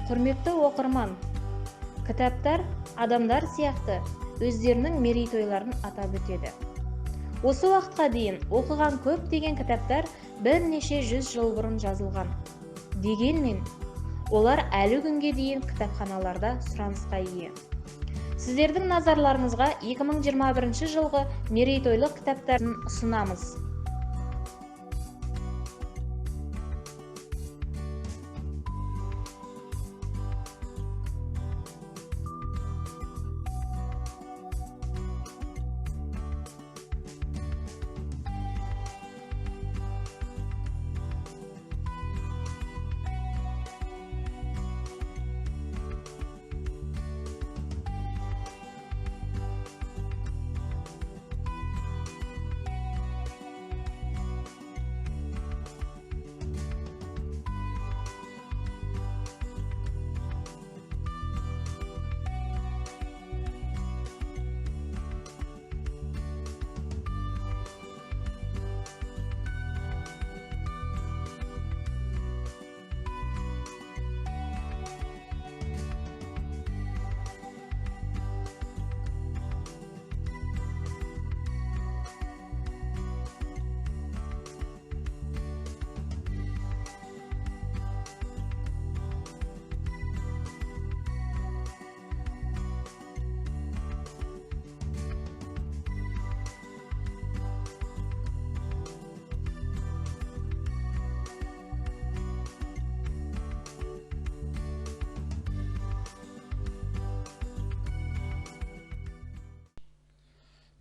Құрметті оқырман, кітаптар адамдар сияқты өздерінің мерейтойларын атап өтеді. Осы уақытқа дейін оқыған көптеген кітаптар бірнеше жүз жыл бұрын жазылған. Дегенмен, олар әлі күнге дейін кітапханаларда сұранысқа ие. Сіздердің назарларыңызға 2021 жылғы мерейтойлық кітаптарын ұсынамыз.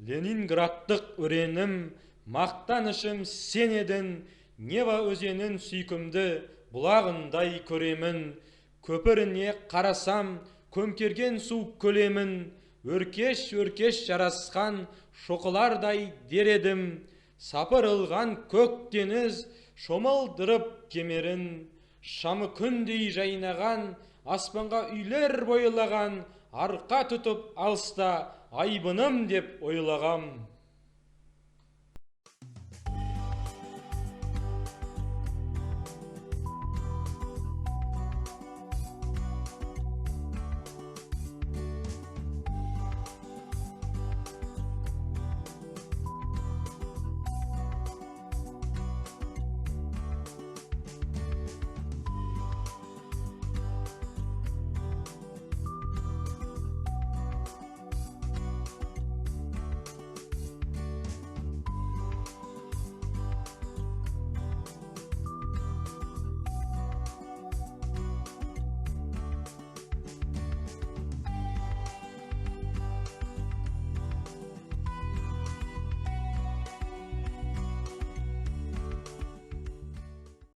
Ленинградтық өренім, мақтанышым сен едің, Нева өзенін сүйкімді бұлағындай көремін. Көпіріне қарасам, көмкерген су көлемін, өркеш-өркеш жарасқан шоқылардай дередім. Сапырылған көк теңіз шомылдырып кемерін, шамы күндей жайнаған, аспанға үйлер бойлаған, арқа тұтып алыста айбыным деп ойлағам.